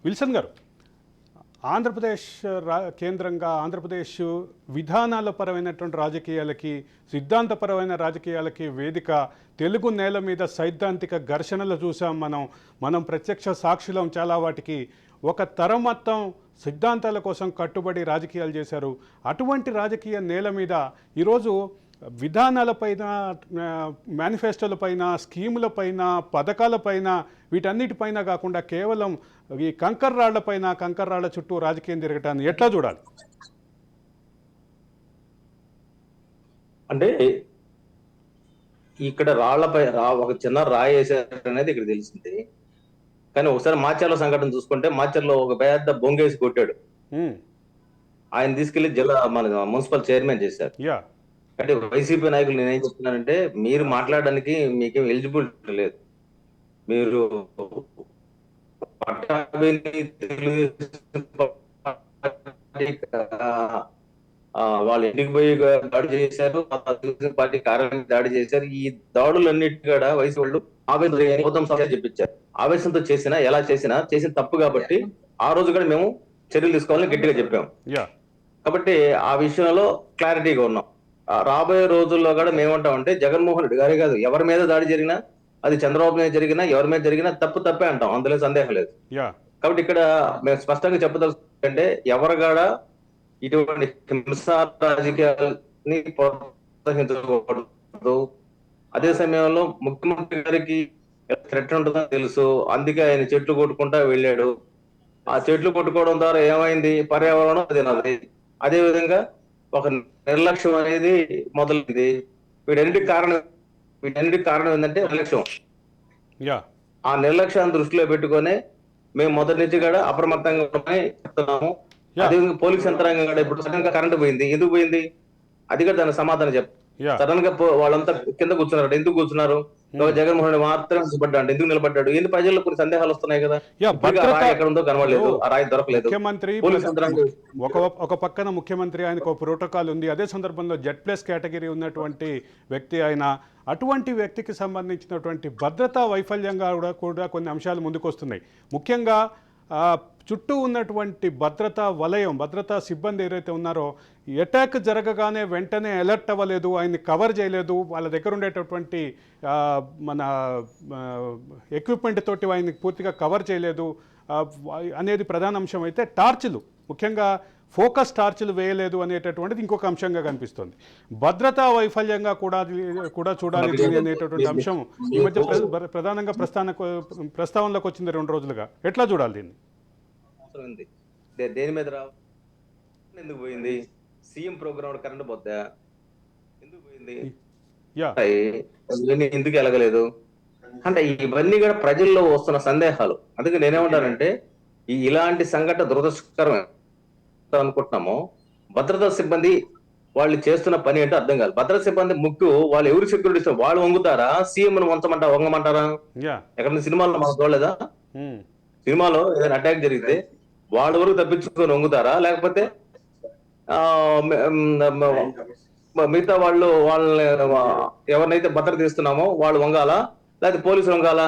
Wilson గారు, ఆంధ్రప్రదేశ్ కేంద్రంగా ఆంధ్రప్రదేశ్ విధానాల పరమైనటువంటి రాజకీయాలకి, సిద్ధాంతపరమైన రాజకీయాలకి వేదిక. తెలుగు నేల మీద సైద్ధాంతిక ఘర్షణలు చూసాం మనం ప్రత్యక్ష సాక్షులం. చాలా వాటికి ఒక తరం మొత్తం సిద్ధాంతాల కోసం కట్టుబడి రాజకీయాలు చేశారు. అటువంటి రాజకీయ నేల మీద ఈరోజు విధానాలపైన, మేనిఫెస్టోలపైన, స్కీములపైన, పథకాలపైన, వీటన్నిటిపైన కాకుండా కేవలం ఈ కంకర్రాళ్ల చుట్టూ రాజకీయం తిరగటాన్ని ఎట్లా చూడాలి? అంటే ఇక్కడ రాళ్లపై ఒక చిన్న రాయి వేసారు అనేది ఇక్కడ తెలిసింది. కానీ ఒకసారి మాచర్ల సంఘటన చూసుకుంటే, మాచర్లో ఒక పెద్ద బొంగేసి కొట్టాడు. ఆయన తీసుకెళ్లి జిల్లా మన మున్సిపల్ చైర్మన్ చేశారు. అంటే వైసీపీ నాయకులు నేనేం చెప్తున్నానంటే, మీరు మాట్లాడడానికి మీకేం ఎలిజిబిలిటీ లేదు. మీరు వాళ్ళ ఇంటికి పోయి దాడి చేశారు, పార్టీ కార్యాలయం దాడి చేశారు. ఈ దాడులన్నిటి కూడా వయసు వాళ్ళు ఆవేశం చెప్పించారు. ఆవేశంతో చేసినా, ఎలా చేసినా చేసిన తప్పు కాబట్టి ఆ రోజు కూడా మేము చర్యలు తీసుకోవాలని గట్టిగా చెప్పాము. కాబట్టి ఆ విషయంలో క్లారిటీగా ఉన్నాం. రాబోయే రోజుల్లో కూడా మేమంటామంటే, జగన్మోహన్ రెడ్డి గారే కాదు, ఎవరి మీద దాడి జరిగినా, అది చంద్రబాబు మీద జరిగినా, ఎవరి మీద జరిగినా తప్పే అంటాం, అందులో సందేహం లేదు. కాబట్టి ఇక్కడ మేము స్పష్టంగా చెప్పదలుచుకుంటే, ఎవరిగాడ ఇటువంటి హింసా రాజకీయాలని ప్రోత్సహించకూడదు. అదే సమయంలో ముఖ్యమంత్రి గారికి థ్రెట్ ఉంటుందని తెలుసు, అందుకే ఆయన చెట్లు కొట్టుకుంటా వెళ్ళాడు. ఆ చెట్లు కొట్టుకోవడం ద్వారా ఏమైంది? పర్యావరణం అది. అదే విధంగా ఒక నిర్లక్ష్యం అనేది మొదలైంది. వీటన్నిటికి కారణం ఏంటంటే నిర్లక్ష్యం. ఆ నిర్లక్ష్యాన్ని దృష్టిలో పెట్టుకొని మేము మొదటి నుంచి కూడా అప్రమత్తంగా చెప్తున్నాము. అదే పోలీస్ యంత్రాంగం కూడా ఇప్పుడు సడన్ గా కరెంట్ పోయింది. ఎందుకు పోయింది? అది కూడా దానికి సమాధానం చెప్పు. సడన్ గా వాళ్ళంతా కింద కూర్చున్నారు. ఎందుకు కూర్చున్నారు? జగన్మోహన్ రెడ్డి మాత్రం నిలబడ్డాడు. ఎందుకు నిలబడ్డాడు? ఏంది? ప్రజల్లో కొన్ని సందేహాలు వస్తున్నాయి కదా. ఎక్కడ ఉందో కనబడలేదు, ఆ రాయి దొరకలేదు. ముఖ్యమంత్రి ఒక పక్కన ముఖ్యమంత్రి, ఆయనకు ప్రోటోకాల్ ఉంది. అదే సందర్భంలో Z+ కేటగిరీ ఉన్నటువంటి వ్యక్తి ఆయన. అటువంటి వ్యక్తికి సంబంధించినటువంటి భద్రతా వైఫల్యంగా కూడా కొన్ని అంశాలు ముందుకు వస్తున్నాయి. ముఖ్యంగా చుట్టూ ఉన్నటువంటి భద్రతా వలయం, భద్రతా సిబ్బంది ఏదైతే ఉన్నారో, అటాక్ జరగగానే వెంటనే అలర్ట్ అవ్వలేదు, ఆయన్ని కవర్ చేయలేదు, వాళ్ళ దగ్గర ఉండేటటువంటి మన ఎక్విప్మెంట్ తోటి ఆయన్ని పూర్తిగా కవర్ చేయలేదు అనేది ప్రధాన అంశం. అయితే టార్చులు, ముఖ్యంగా ఫోకస్ టార్చులు వేయలేదు అనేటటువంటిది ఇంకొక అంశంగా కనిపిస్తుంది. భద్రతా వైఫల్యంగా కూడా చూడాలి అనేటటువంటి అంశం ఈ మధ్య ప్రధానంగా ప్రస్తావనలోకి వచ్చింది 2 రోజులుగా. ఎట్లా చూడాలి దీన్ని? దేని మీద ఎందుకు పోయింది? సీఎం ప్రోగ్రామ్ కరెంట్ పోతా ఎందుకు పోయింది? ఎందుకు ఎలగలేదు? అంటే ఇవన్నీ కూడా ప్రజల్లో వస్తున్న సందేహాలు. అందుకే నేనేమంటానంటే, ఇలాంటి సంఘటన దురదృష్టకరమే అనుకుంటున్నామో, భద్రతా సిబ్బంది వాళ్ళు చేస్తున్న పని ఏంటో అర్థం కాదు. భద్రతా సిబ్బంది ముఖ్యం. వాళ్ళు ఎవరు సెక్యూరిటీ ఇస్తారు? వాళ్ళు వంగుతారా? సీఎం వంగమంటారా? ఎక్కడ సినిమాల్లో మనం చూడలేదా? సినిమాలో ఏదైనా అటాక్ జరిగితే వాళ్ళ వరకు తప్పించుకొని వంగుతారా? లేకపోతే మిగతా వాళ్ళని ఎవరినైతే భద్రత ఇస్తున్నామో వాళ్ళు వంగాలా? లేకపోతే పోలీసులు వంగాలా?